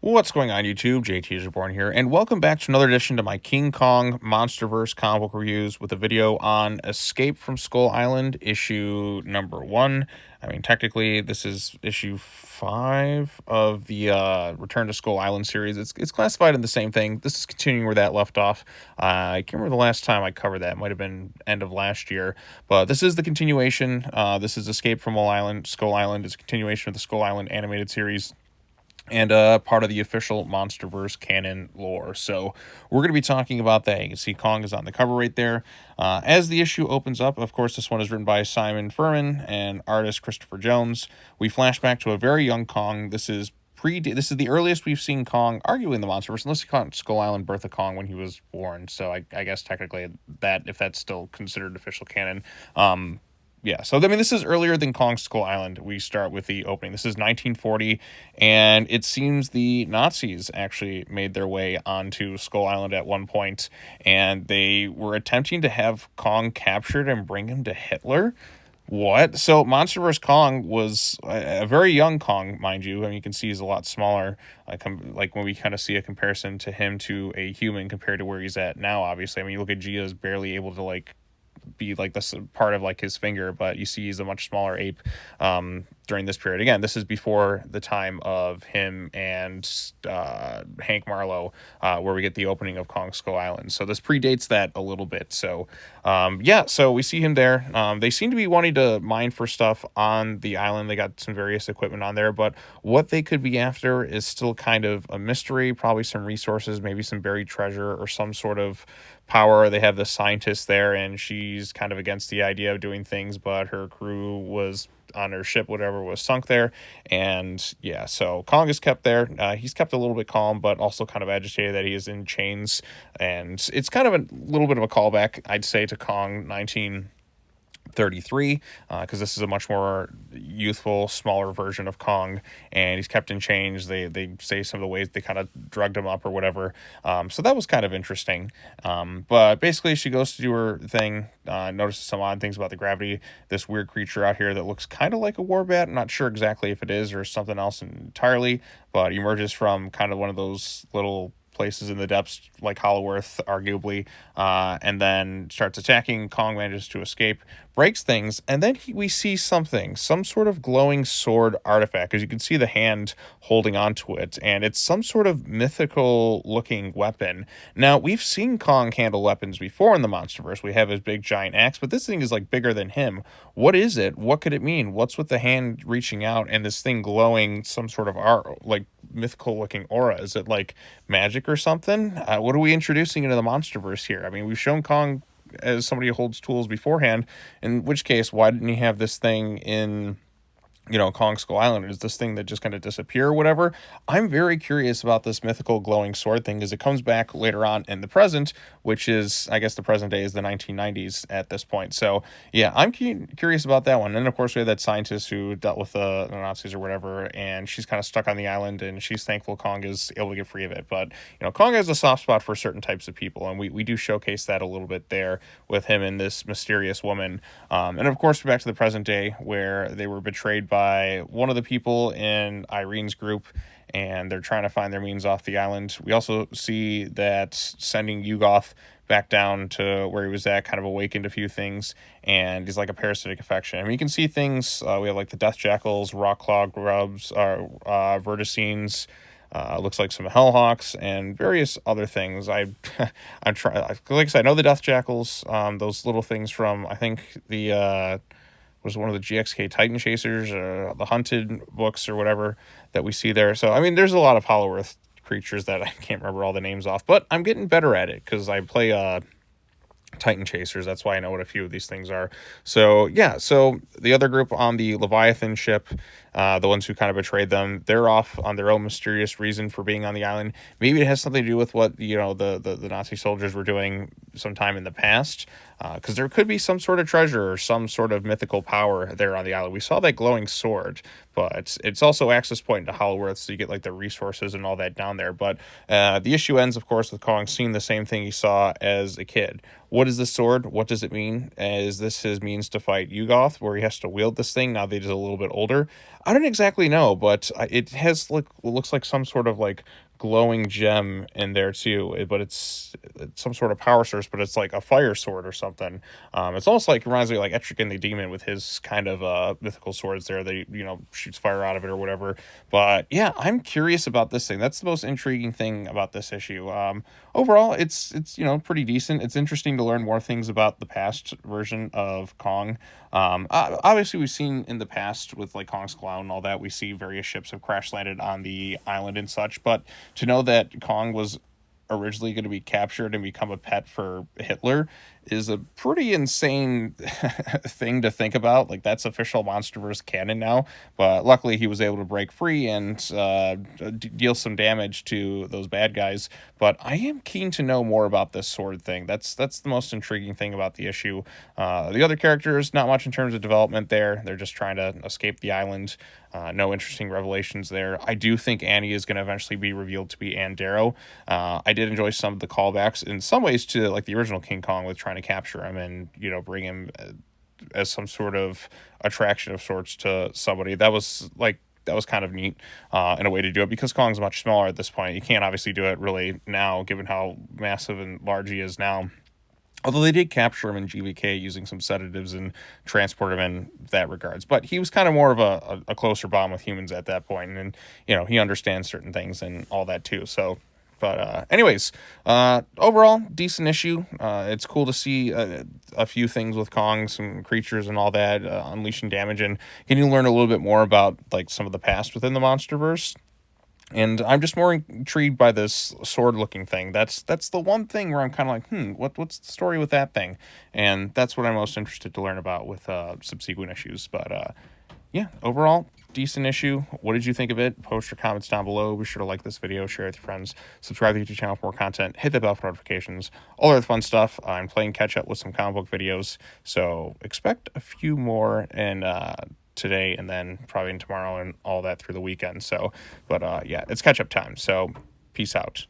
What's going on, YouTube? JT is Reborn here, and welcome back to another edition to my King Kong Monsterverse comic book reviews with a video on Escape from Skull Island, issue number 1. I mean, technically, this is issue 5 of the Return to Skull Island series. It's classified in the same thing. This is continuing where that left off. I can't remember the last time I covered that. It might have been end of last year, but this is the continuation. This is Escape from Skull Island. It's a continuation of the Skull Island animated series and part of the official Monsterverse canon lore. So we're going to be talking about that. You can see Kong is on the cover right there. As the issue opens up, of course, this one is written by Simon Furman and artist Christopher Jones. We flash back to a very young Kong. This is the earliest we've seen Kong, arguably in the Monsterverse, unless you count Skull Island Birth of Kong when he was born. So I guess technically that, if that's still considered official canon. Yeah, so I mean, this is earlier than Kong Skull Island. We start with the opening. This is 1940, and it seems the Nazis actually made their way onto Skull Island at one point, and they were attempting to have Kong captured and bring him to Hitler. What? So Monsterverse Kong was a very young Kong, mind you. I mean, you can see he's a lot smaller, like when we kind of see a comparison to him to a human compared to where he's at now, obviously. I mean, you look at Gia's barely able to, be this part of his finger, but you see he's a much smaller ape during this period. Again, this is before the time of him and Hank Marlowe, where we get the opening of Kong Skull Island. So this predates that a little bit. So yeah, so we see him there. They seem to be wanting to mine for stuff on the island. They got some various equipment on there, but what they could be after is still kind of a mystery. Probably some resources, maybe some buried treasure or some sort of power. They have the scientist there, and she's kind of against the idea of doing things, but her crew was on her ship, whatever, was sunk there. And yeah, so Kong is kept there. He's kept a little bit calm, but also kind of agitated that he is in chains. And it's kind of a little bit of a callback, I'd say, to Kong 1933, because this is a much more youthful, smaller version of Kong, and he's kept in chains. They say some of the ways they kind of drugged him up or whatever. So that was kind of interesting. But basically, she goes to do her thing, notices some odd things about the gravity. This weird creature out here that looks kind of like a war bat. I'm not sure exactly if it is or something else entirely, but emerges from kind of one of those little places in the depths, like Hollow Earth, arguably, and then starts attacking. Kong manages to escape, breaks things, and then we see some sort of glowing sword artifact, as you can see the hand holding onto it, and it's some sort of mythical looking weapon. Now, we've seen Kong handle weapons before in the Monsterverse. We have his big giant axe, but this thing is bigger than him. What is it? What could it mean? What's with the hand reaching out and this thing glowing some sort of mythical looking aura? Is it magic or something? What are we introducing into the Monsterverse here? I mean, we've shown Kong as somebody who holds tools beforehand, in which case, why didn't he have this thing in Kong Skull Island? Is this thing that just kind of disappear or whatever? I'm very curious about this mythical glowing sword thing, as it comes back later on in the present, which is, I guess the present day is the 1990s at this point. So yeah, I'm curious about that one. And then of course we have that scientist who dealt with the Nazis or whatever, and she's kind of stuck on the island, and she's thankful Kong is able to get free of it. But Kong has a soft spot for certain types of people, and we do showcase that a little bit there with him and this mysterious woman. And of course we're back to the present day, where they were betrayed by one of the people in Irene's group, and they're trying to find their means off the island. We also see that sending Yugoth back down to where he was at kind of awakened a few things, and he's like a parasitic infection. I mean, you can see things. We have the Death Jackals, Rockclaw grubs, verticines, looks like some Hellhawks, and various other things. I'm trying, like I said, I know the Death Jackals, those little things from, I think, the was one of the GXK Titan Chasers, or the Hunted books or whatever that we see there. So, I mean, there's a lot of Hollow Earth creatures that I can't remember all the names off, but I'm getting better at it because I play Titan Chasers. That's why I know what a few of these things are. So yeah, so the other group on the Leviathan ship, the ones who kind of betrayed them, they're off on their own mysterious reason for being on the island. Maybe it has something to do with what the Nazi soldiers were doing sometime in the past, because there could be some sort of treasure or some sort of mythical power there on the island. We saw that glowing sword, but it's also access point into Hollow Earth, so you get like the resources and all that down there. But the issue ends, of course, with Kong seeing the same thing he saw as a kid. What is this sword? What does it mean? Is this his means to fight Yugoth, where he has to wield this thing now that he's a little bit older? I don't exactly know, but it has like looks like some sort of like glowing gem in there too, but it's some sort of power source, but it's like a fire sword or something. It's almost like reminds me of like Etrigan the Demon with his kind of mythical swords there that shoots fire out of it or whatever. But yeah, I'm curious about this thing. That's the most intriguing thing about this issue. Overall, it's pretty decent. It's interesting to learn more things about the past version of Kong. Obviously, we've seen in the past with like Kong's Clown and all that, we see various ships have crash landed on the island and such, but to know that Kong was originally going to be captured and become a pet for Hitler is a pretty insane thing to think about. Like, that's official Monsterverse canon now, but luckily he was able to break free and deal some damage to those bad guys. But I am keen to know more about this sword thing. That's the most intriguing thing about the issue. The other characters, not much in terms of development there. They're just trying to escape the island. No interesting revelations there. I do think Annie is going to eventually be revealed to be Ann Darrow. I did enjoy some of the callbacks in some ways to like the original King Kong with trying to capture him and bring him as some sort of attraction of sorts to somebody. That was kind of neat in a way to do it, because Kong's much smaller at this point. You can't obviously do it really now, given how massive and large he is now. Although they did capture him in GVK using some sedatives and transport him in that regards. But he was kind of more of a closer bond with humans at that point. And, he understands certain things and all that too. So, but anyways, overall, decent issue. It's cool to see a few things with Kong, some creatures and all that, unleashing damage. And can you learn a little bit more about like some of the past within the Monsterverse? And I'm just more intrigued by this sword-looking thing. That's the one thing where I'm kind of like, what's the story with that thing? And that's what I'm most interested to learn about with subsequent issues. But yeah, overall, decent issue. What did you think of it? Post your comments down below. Be sure to like this video, share it with your friends, subscribe to the YouTube channel for more content, hit the bell for notifications, all that fun stuff. I'm playing catch-up with some comic book videos, so expect a few more and today and then probably tomorrow and all that through the weekend. So, but yeah, it's catch up time. So peace out.